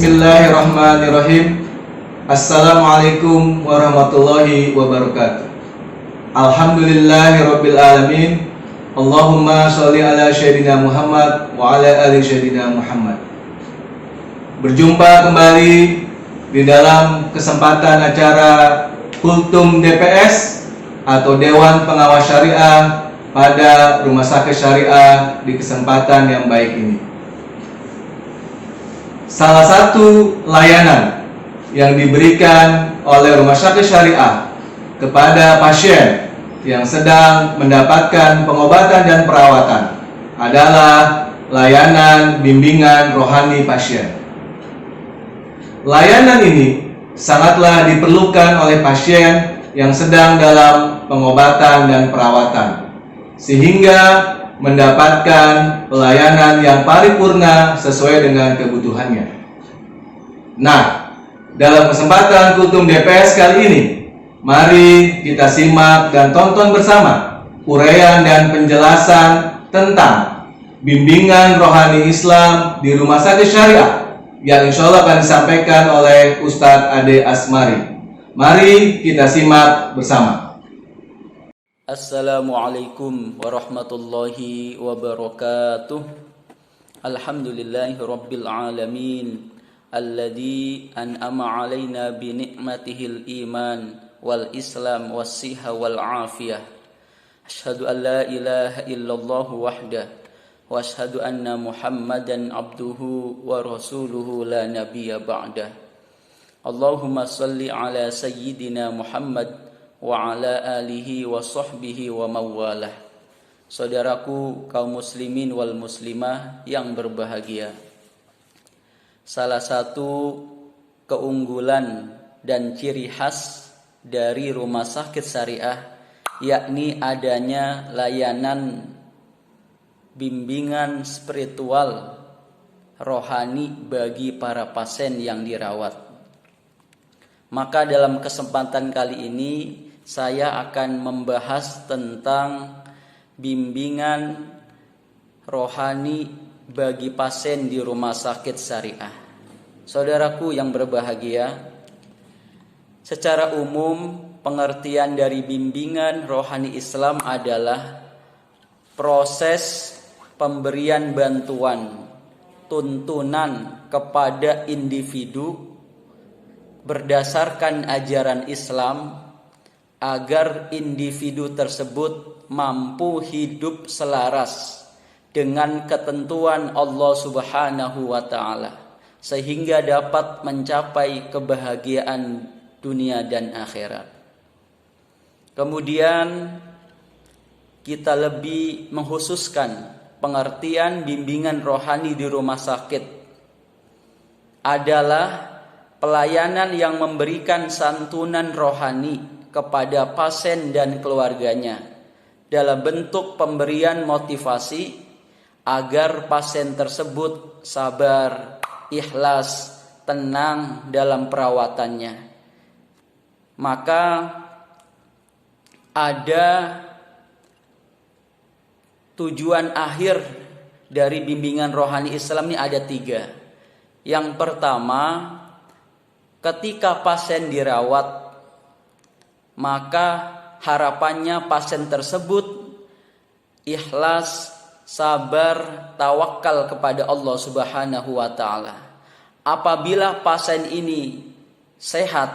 Bismillahirrahmanirrahim. Assalamualaikum warahmatullahi wabarakatuh. Alhamdulillahirabbil alamin. Allahumma sholli ala sayyidina Muhammad wa ala ali sayyidina Muhammad. Berjumpa kembali di dalam kesempatan acara Kultum DPS atau Dewan Pengawas Syariah pada Rumah Sakit Syariah di kesempatan yang baik ini. Salah satu layanan yang diberikan oleh Rumah Sakit Syariah kepada pasien yang sedang mendapatkan pengobatan dan perawatan adalah layanan bimbingan rohani pasien. Layanan ini sangatlah diperlukan oleh pasien yang sedang dalam pengobatan dan perawatan, sehingga mendapatkan pelayanan yang paripurna sesuai dengan kebutuhannya. Nah, dalam kesempatan Kultum DPS kali ini, mari kita simak dan tonton bersama uraian dan penjelasan tentang bimbingan rohani Islam di Rumah Sakit Syariah yang insya Allah akan disampaikan oleh Ustadz Ade Asmari. Mari kita simak bersama. Assalamualaikum warahmatullahi wabarakatuh. Alhamdulillahi rabbil alamin, alladzi an'ama alaina bi ni'matihil iman wal islam was siha wal afiyah. Asyhadu an la ilaha illallah wahdah wa asyhadu anna Muhammadan abduhu wa rasuluhu la nabiyya ba'dah. Allahumma shalli ala sayyidina Muhammad wa ala alihi wa sahbihi wa mawalah. Saudaraku kaum muslimin wal muslimah yang berbahagia, salah satu keunggulan dan ciri khas dari Rumah Sakit Syariah yakni adanya layanan bimbingan spiritual rohani bagi para pasien yang dirawat. Maka dalam kesempatan kali ini saya akan membahas tentang bimbingan rohani bagi pasien di Rumah Sakit Syariah. Saudaraku yang berbahagia, secara umum pengertian dari bimbingan rohani Islam adalah proses pemberian bantuan, tuntunan kepada individu berdasarkan ajaran Islam agar individu tersebut mampu hidup selaras dengan ketentuan Allah Subhanahu wa taala sehingga dapat mencapai kebahagiaan dunia dan akhirat. Kemudian kita lebih mengkhususkan pengertian bimbingan rohani di rumah sakit adalah pelayanan yang memberikan santunan rohani kepada pasien dan keluarganya dalam bentuk pemberian motivasi agar pasien tersebut sabar, ikhlas, tenang dalam perawatannya. Maka ada tujuan akhir dari bimbingan rohani Islam ini ada 3. Yang pertama, ketika pasien dirawat, maka harapannya pasien tersebut ikhlas, sabar, tawakal kepada Allah Subhanahu wa taala. Apabila pasien ini sehat,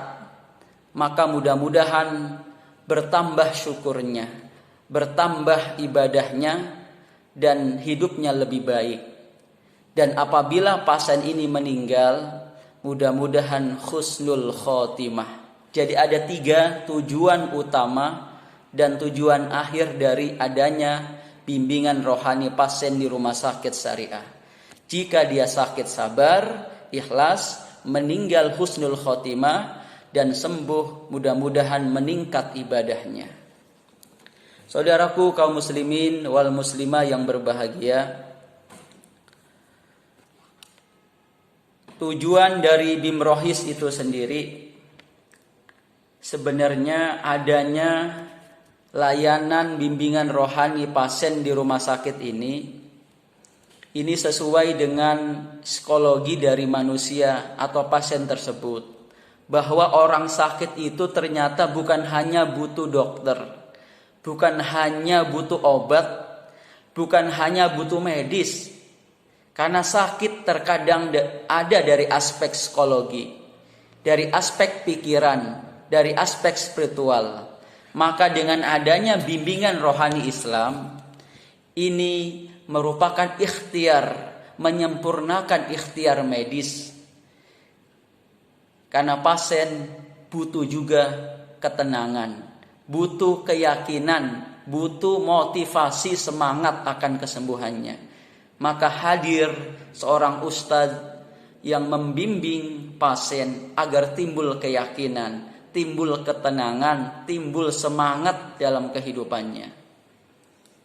maka mudah-mudahan bertambah syukurnya, bertambah ibadahnya, dan hidupnya lebih baik. Dan apabila pasien ini meninggal, mudah-mudahan husnul khotimah. Jadi ada 3 tujuan utama dan tujuan akhir dari adanya bimbingan rohani pasien di Rumah Sakit Syariah. Jika dia sakit sabar, ikhlas, meninggal husnul khotimah, dan sembuh mudah-mudahan meningkat ibadahnya. Saudaraku kaum muslimin wal muslimah yang berbahagia, tujuan dari Bimrohis itu sendiri sebenarnya adanya layanan bimbingan rohani pasien di rumah sakit ini Ini sesuai dengan psikologi dari manusia atau pasien tersebut, bahwa orang sakit itu ternyata bukan hanya butuh dokter, bukan hanya butuh obat, bukan hanya butuh medis. Karena sakit terkadang ada dari aspek psikologi, dari aspek pikiran, dari aspek spiritual. Maka dengan adanya bimbingan rohani Islam, ini merupakan ikhtiar, menyempurnakan ikhtiar medis. Karena pasien butuh juga ketenangan, butuh keyakinan, butuh motivasi semangat akan kesembuhannya. Maka hadir seorang ustadz yang membimbing pasien agar timbul keyakinan, timbul ketenangan, timbul semangat dalam kehidupannya.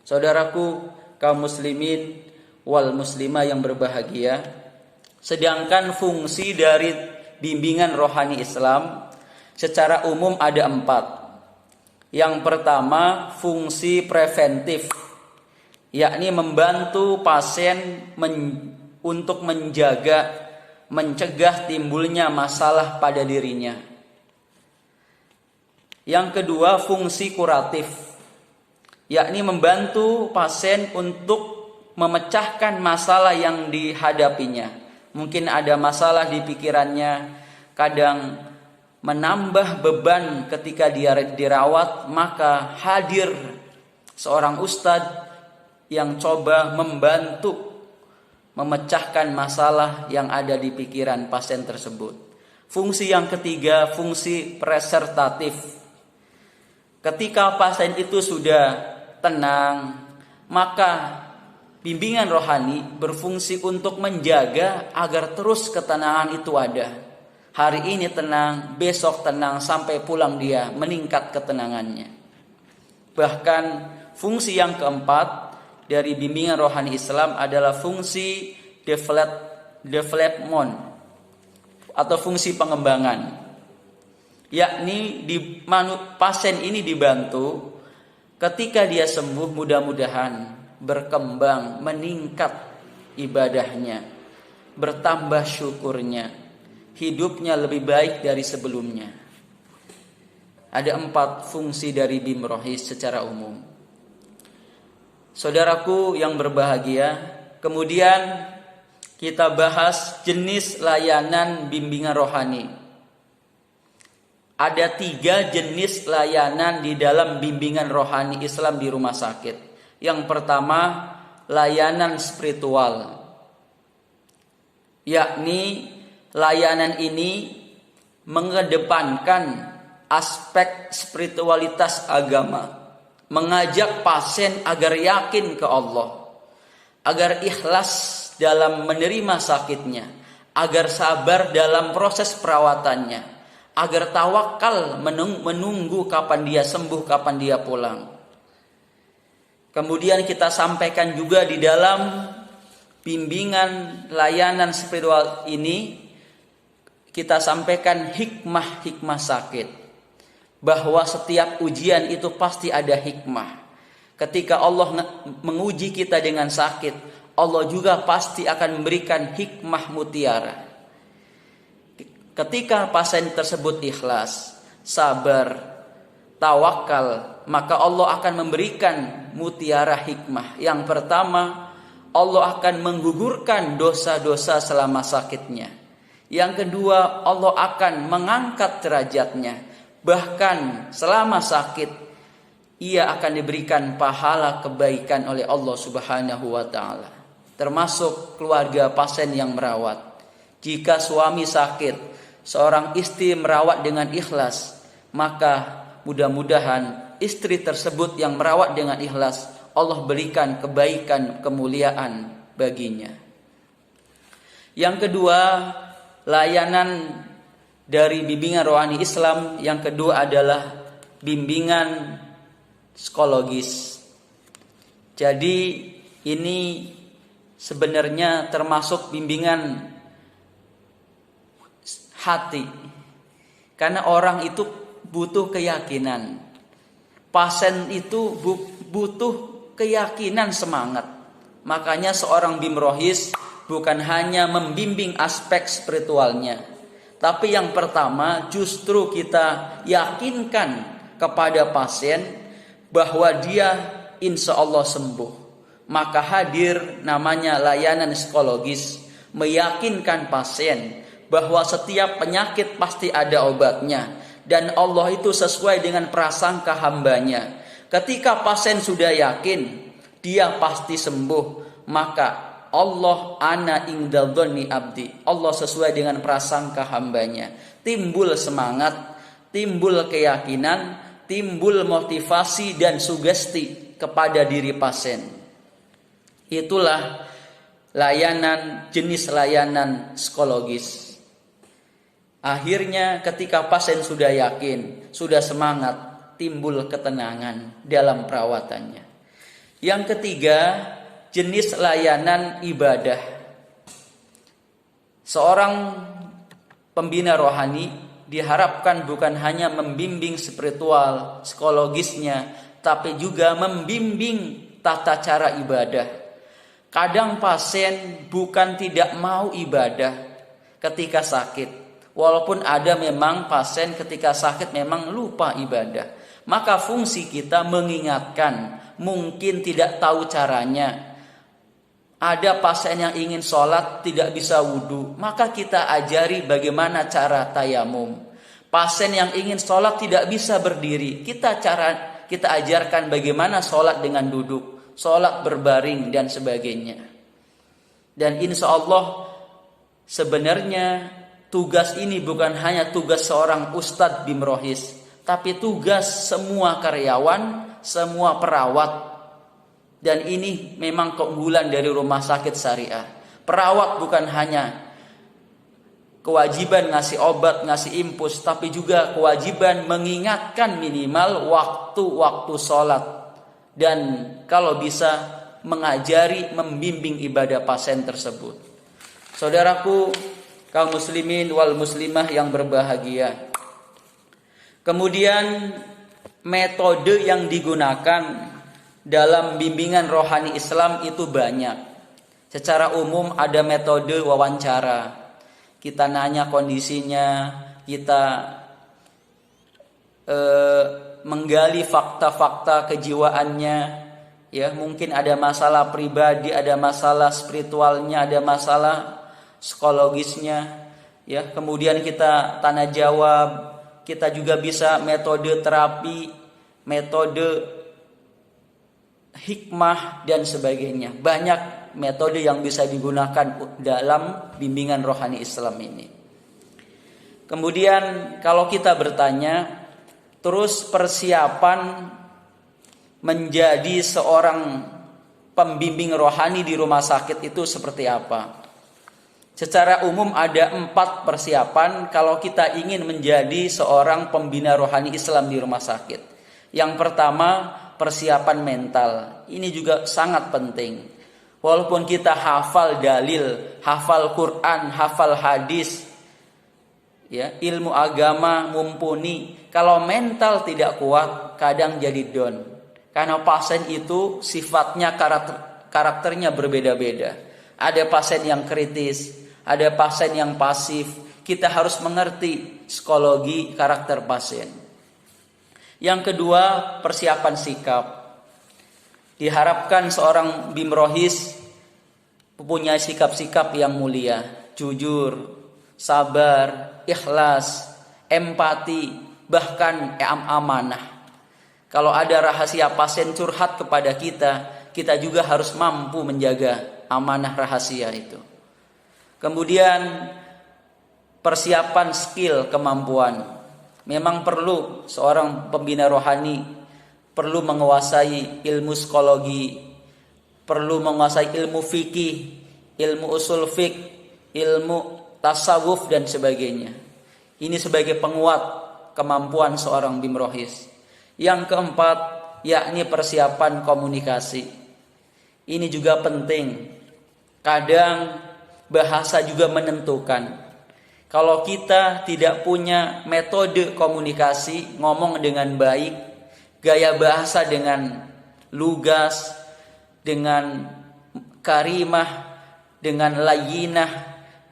Saudaraku kaum muslimin wal muslimah yang berbahagia, sedangkan fungsi dari bimbingan rohani Islam secara umum ada 4. Yang pertama, fungsi preventif, yakni membantu pasien untuk mencegah timbulnya masalah pada dirinya. Yang kedua, fungsi kuratif, yakni membantu pasien untuk memecahkan masalah yang dihadapinya. Mungkin ada masalah di pikirannya, kadang menambah beban ketika dia dirawat, maka hadir seorang ustadz yang coba membantu memecahkan masalah yang ada di pikiran pasien tersebut. Fungsi yang ketiga, fungsi preservatif. Ketika pasien itu sudah tenang, maka bimbingan rohani berfungsi untuk menjaga agar terus ketenangan itu ada. Hari ini tenang, besok tenang, sampai pulang dia meningkat ketenangannya. Bahkan fungsi yang keempat dari bimbingan rohani Islam adalah fungsi development atau fungsi pengembangan, yakni pasien ini dibantu ketika dia sembuh, mudah-mudahan berkembang, meningkat ibadahnya, bertambah syukurnya, hidupnya lebih baik dari sebelumnya. Ada 4 fungsi dari BIM Rohis secara umum. Saudaraku yang berbahagia, kemudian kita bahas jenis layanan bimbingan rohani. Ada 3 jenis layanan di dalam bimbingan rohani Islam di rumah sakit. Yang pertama, layanan spiritual, yakni layanan ini mengedepankan aspek spiritualitas agama, mengajak pasien agar yakin ke Allah, agar ikhlas dalam menerima sakitnya, agar sabar dalam proses perawatannya, agar tawakal menunggu kapan dia sembuh, kapan dia pulang. Kemudian kita sampaikan juga di dalam bimbingan layanan spiritual ini, kita sampaikan hikmah-hikmah sakit, bahwa setiap ujian itu pasti ada hikmah. Ketika Allah menguji kita dengan sakit, Allah juga pasti akan memberikan hikmah mutiara. Ketika pasien tersebut ikhlas, sabar, tawakal, maka Allah akan memberikan mutiara hikmah. Yang pertama, Allah akan menggugurkan dosa-dosa selama sakitnya. Yang kedua, Allah akan mengangkat derajatnya. Bahkan selama sakit, ia akan diberikan pahala kebaikan oleh Allah Subhanahu wa ta'ala. Termasuk keluarga pasien yang merawat. Jika suami sakit, seorang istri merawat dengan ikhlas, maka mudah-mudahan istri tersebut yang merawat dengan ikhlas, Allah berikan kebaikan, kemuliaan baginya. Yang kedua, layanan dari bimbingan rohani Islam yang kedua adalah bimbingan psikologis. Jadi ini sebenarnya termasuk bimbingan hati. Karena orang itu butuh keyakinan. Pasien itu butuh keyakinan, semangat. Makanya seorang bimrohis bukan hanya membimbing aspek spiritualnya, tapi yang pertama justru kita yakinkan kepada pasien bahwa dia insya Allah sembuh. Maka hadir namanya layanan psikologis, meyakinkan pasien bahwa setiap penyakit pasti ada obatnya, dan Allah itu sesuai dengan prasangka hambanya. Ketika pasien sudah yakin dia pasti sembuh, maka Allah ana inda dzanni abdi, Allah sesuai dengan prasangka hambanya. Timbul semangat, timbul keyakinan, timbul motivasi dan sugesti kepada diri pasien. Itulah jenis layanan psikologis. Akhirnya ketika pasien sudah yakin, sudah semangat, timbul ketenangan dalam perawatannya. Yang ketiga, jenis layanan ibadah. Seorang pembina rohani diharapkan bukan hanya membimbing spiritual, psikologisnya, tapi juga membimbing tata cara ibadah. Kadang pasien bukan tidak mau ibadah ketika sakit, walaupun ada memang pasien ketika sakit memang lupa ibadah. Maka fungsi kita mengingatkan, mungkin tidak tahu caranya. Ada pasien yang ingin sholat tidak bisa wudhu, maka kita ajari bagaimana cara tayamum. Pasien yang ingin sholat tidak bisa berdiri, kita ajarkan bagaimana sholat dengan duduk, sholat berbaring dan sebagainya. Dan insya Allah sebenarnya tugas ini bukan hanya tugas seorang ustadz bimrohis, tapi tugas semua karyawan, semua perawat. Dan ini memang keunggulan dari rumah sakit syariah. Perawat bukan hanya kewajiban ngasih obat, ngasih infus, tapi juga kewajiban mengingatkan minimal waktu-waktu sholat. Dan kalau bisa mengajari, membimbing ibadah pasien tersebut. Saudaraku, kaum muslimin wal muslimah yang berbahagia. Kemudian metode yang digunakan dalam bimbingan rohani Islam itu banyak. Secara umum ada metode wawancara. Kita nanya kondisinya, kita menggali fakta-fakta kejiwaannya. Ya, mungkin ada masalah pribadi, ada masalah spiritualnya, ada masalah psikologisnya. Ya, kemudian kita tanya jawab. Kita juga bisa metode terapi, metode hikmah dan sebagainya. Banyak metode yang bisa digunakan dalam bimbingan rohani Islam ini. Kemudian kalau kita bertanya, terus persiapan menjadi seorang pembimbing rohani di rumah sakit itu seperti apa? Secara umum ada 4 persiapan kalau kita ingin menjadi seorang pembina rohani Islam di rumah sakit. Yang pertama, persiapan mental. Ini juga sangat penting. Walaupun kita hafal dalil, hafal Quran, hafal hadis, ya, ilmu agama mumpuni, kalau mental tidak kuat, kadang jadi down. Karena pasien itu sifatnya karakternya berbeda-beda. Ada pasien yang kritis, ada pasien yang pasif. Kita harus mengerti psikologi karakter pasien. Yang kedua, persiapan sikap. Diharapkan seorang bimrohis punya sikap-sikap yang mulia, jujur, sabar, ikhlas, empati, bahkan amanah. Kalau ada rahasia pasien curhat kepada kita juga harus mampu menjaga amanah rahasia itu. Kemudian persiapan skill, kemampuan. Memang perlu seorang pembina rohani perlu menguasai ilmu psikologi, perlu menguasai ilmu fikih, ilmu usul fik, ilmu tasawuf dan sebagainya. Ini sebagai penguat kemampuan seorang bimrohis. Yang keempat, yakni persiapan komunikasi. Ini juga penting. Kadang bahasa juga menentukan. Kalau kita tidak punya metode komunikasi, ngomong dengan baik, gaya bahasa dengan lugas, dengan karimah, dengan layyinah,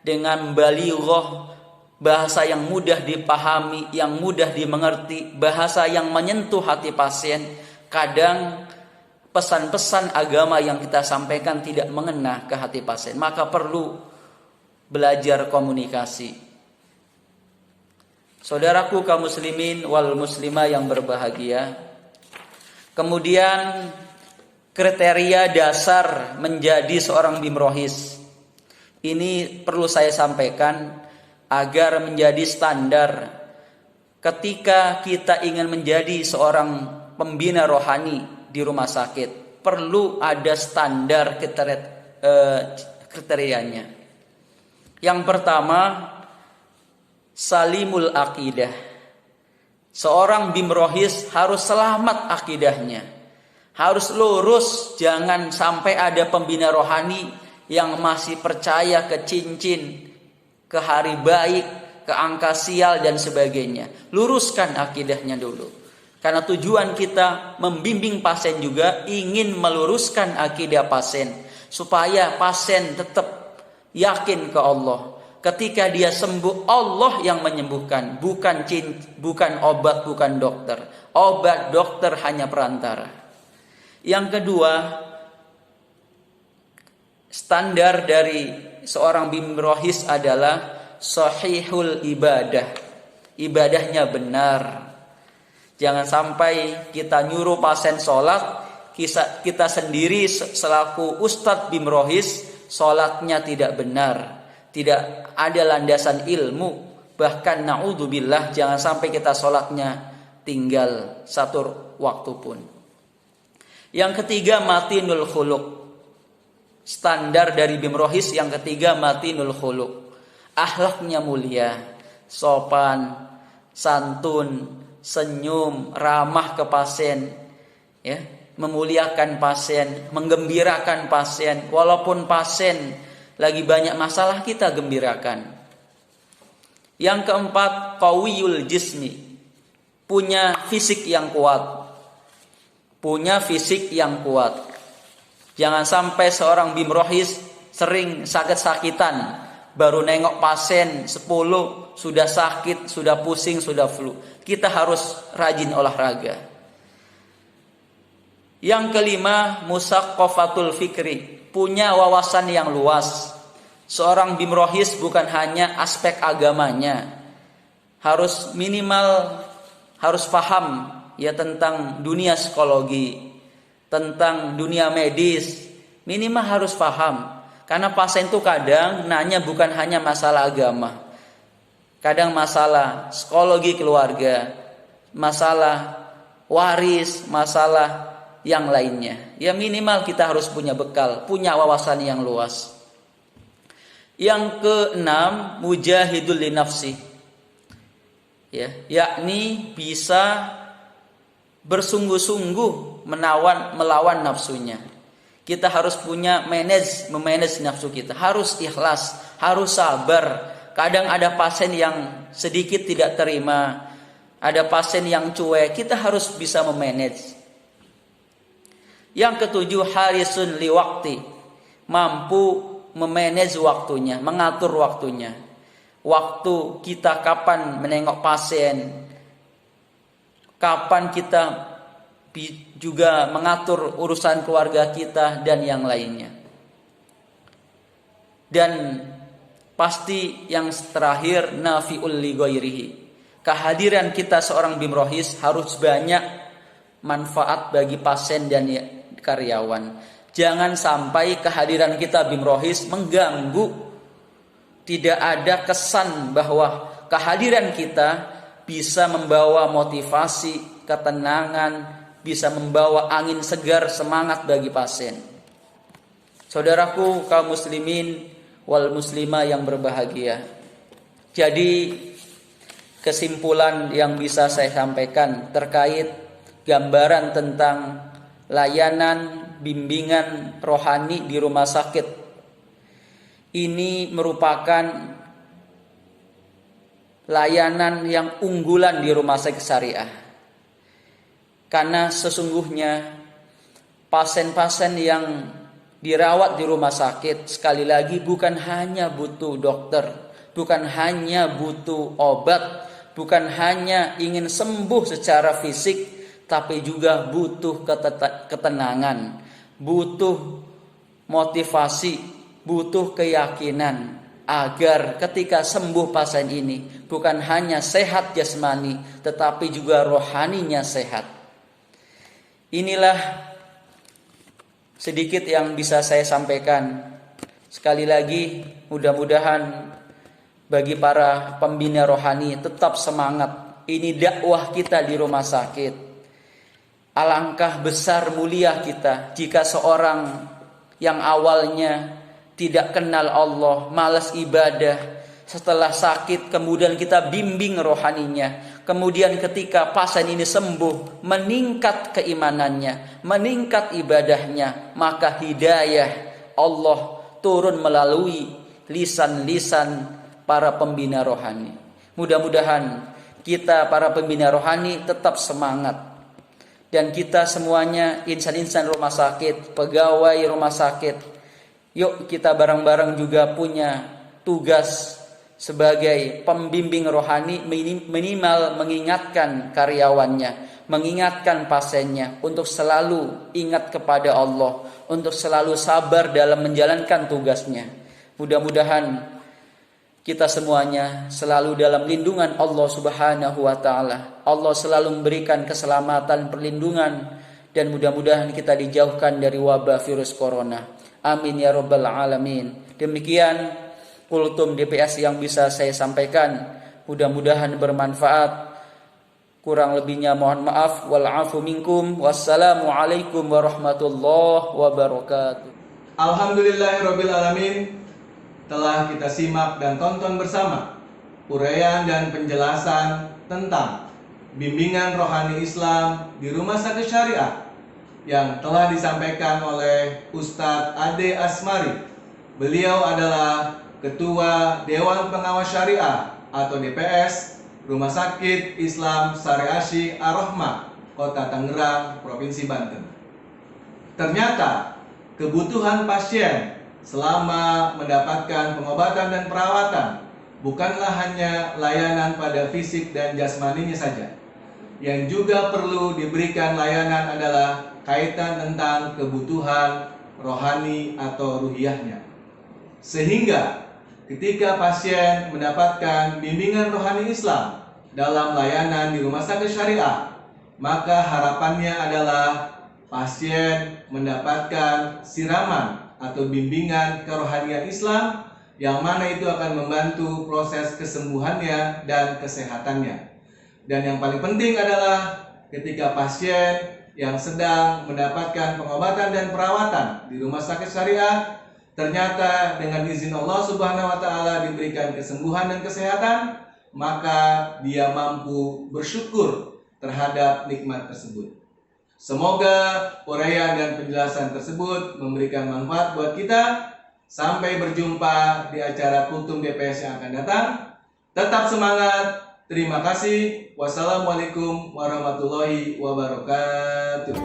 dengan balighah, bahasa yang mudah dipahami, yang mudah dimengerti, bahasa yang menyentuh hati pasien. Kadang pesan-pesan agama yang kita sampaikan tidak mengena ke hati pasien, maka perlu belajar komunikasi. Saudaraku kaum muslimin wal muslimah yang berbahagia, kemudian kriteria dasar menjadi seorang bimrohis ini perlu saya sampaikan agar menjadi standar ketika kita ingin menjadi seorang pembina rohani di rumah sakit. Perlu ada standar kriterianya. Yang pertama, salimul akidah. Seorang bimrohis harus selamat akidahnya, harus lurus. Jangan sampai ada pembina rohani yang masih percaya ke cincin, ke hari baik, ke angka sial dan sebagainya. Luruskan akidahnya dulu. Karena tujuan kita membimbing pasien juga ingin meluruskan akidah pasien supaya pasien tetap yakin ke Allah. Ketika dia sembuh, Allah yang menyembuhkan, bukan obat, bukan dokter. Obat, dokter hanya perantara. Yang kedua, standar dari seorang bimrohis adalah sahihul ibadah. Ibadahnya benar. Jangan sampai kita nyuruh pasien sholat, kita sendiri selaku ustadz bimrohis sholatnya tidak benar, tidak ada landasan ilmu. Bahkan na'udzubillah, jangan sampai kita sholatnya tinggal satu waktu pun. Yang ketiga, matinul khuluq. Standar dari bimrohis yang ketiga, matinul khuluq. Akhlaknya mulia, sopan, santun, senyum, ramah ke pasien, ya, memuliakan pasien, menggembirakan pasien. Walaupun pasien lagi banyak masalah, kita gembirakan. Yang keempat, qawiyul jismi. Punya fisik yang kuat. Punya fisik yang kuat. Jangan sampai seorang bimrohis sering sakit-sakitan, baru nengok pasien 10 sudah sakit, sudah pusing, sudah flu. Kita harus rajin olahraga. Yang kelima, musaqqafatul fikri. Punya wawasan yang luas. Seorang bimrohis bukan hanya aspek agamanya, harus minimal harus paham ya tentang dunia psikologi, tentang dunia medis. Minimal harus paham. Karena pasien itu kadang nanya bukan hanya masalah agama, kadang masalah psikologi keluarga, masalah waris, masalah yang lainnya. Ya minimal kita harus punya bekal, punya wawasan yang luas. Yang keenam, mujahidul li nafsi. Ya, yakni bisa bersungguh-sungguh melawan nafsunya. Kita harus punya memanage nafsu kita. Harus ikhlas, harus sabar. Kadang ada pasien yang sedikit tidak terima, ada pasien yang cuek. Kita harus bisa memanage. Yang ketujuh, harisun liwakti. Mampu memanage waktunya, mengatur waktunya. Waktu kita kapan menengok pasien, kapan kita juga mengatur urusan keluarga kita dan yang lainnya. Dan pasti yang terakhir, nafi'ul li ghairihi. Kehadiran kita seorang bimrohis harus banyak manfaat bagi pasien dan karyawan. Jangan sampai kehadiran kita bimrohis mengganggu. Tidak ada kesan bahwa kehadiran kita bisa membawa motivasi, ketenangan, bisa membawa angin segar, semangat bagi pasien. Saudaraku kaum muslimin wal muslimah yang berbahagia. Jadi kesimpulan yang bisa saya sampaikan terkait gambaran tentang layanan bimbingan rohani di rumah sakit. Ini merupakan layanan yang unggulan di rumah sakit syariah. Karena sesungguhnya pasien-pasien yang dirawat di rumah sakit, sekali lagi bukan hanya butuh dokter, bukan hanya butuh obat, bukan hanya ingin sembuh secara fisik, tapi juga butuh ketenangan, butuh motivasi, butuh keyakinan agar ketika sembuh pasien ini bukan hanya sehat jasmani tetapi juga rohaninya sehat. Inilah sedikit yang bisa saya sampaikan. Sekali lagi, mudah-mudahan bagi para pembina rohani tetap semangat. Ini dakwah kita di rumah sakit. Alangkah besar mulia kita jika seorang yang awalnya tidak kenal Allah, malas ibadah, setelah sakit kemudian kita bimbing rohaninya, kemudian ketika pasien ini sembuh, meningkat keimanannya, meningkat ibadahnya, maka hidayah Allah turun melalui lisan-lisan para pembina rohani. Mudah-mudahan kita para pembina rohani tetap semangat, dan kita semuanya insan-insan rumah sakit, pegawai rumah sakit, yuk kita bareng-bareng juga punya tugas sebagai pembimbing rohani, minimal mengingatkan karyawannya, mengingatkan pasiennya untuk selalu ingat kepada Allah, untuk selalu sabar dalam menjalankan tugasnya. Mudah-mudahan kita semuanya selalu dalam lindungan Allah Subhanahu wa taala. Allah selalu memberikan keselamatan, perlindungan, dan mudah-mudahan kita dijauhkan dari wabah virus corona. Amin ya rabbal alamin. Demikian kultum DPS yang bisa saya sampaikan. Mudah-mudahan bermanfaat. Kurang lebihnya mohon maaf. Wal afu minkum. Wassalamualaikum warahmatullahi wabarakatuh. Alhamdulillahirabbil alamin. Telah kita simak dan tonton bersama uraian dan penjelasan tentang bimbingan rohani Islam di Rumah Sakit Syariah yang telah disampaikan oleh Ustadz Ade Asmari. Beliau adalah Ketua Dewan Pengawas Syariah atau DPS Rumah Sakit Islam Syariah Ar-Rahmah, Kota Tangerang, Provinsi Banten. Ternyata kebutuhan pasien selama mendapatkan pengobatan dan perawatan bukanlah hanya layanan pada fisik dan jasmaninya saja. Yang juga perlu diberikan layanan adalah kaitan tentang kebutuhan rohani atau ruhiyahnya. Sehingga ketika pasien mendapatkan bimbingan rohani Islam dalam layanan di rumah sakit syariah, maka harapannya adalah pasien mendapatkan siraman atau bimbingan kerohanian Islam yang mana itu akan membantu proses kesembuhannya dan kesehatannya. Dan yang paling penting adalah ketika pasien yang sedang mendapatkan pengobatan dan perawatan di rumah sakit syariah ternyata dengan izin Allah Subhanahu wa taala diberikan kesembuhan dan kesehatan, maka dia mampu bersyukur terhadap nikmat tersebut. Semoga uraian dan penjelasan tersebut memberikan manfaat buat kita. Sampai berjumpa di acara Kultum DPS yang akan datang. Tetap semangat. Terima kasih. Wassalamualaikum warahmatullahi wabarakatuh.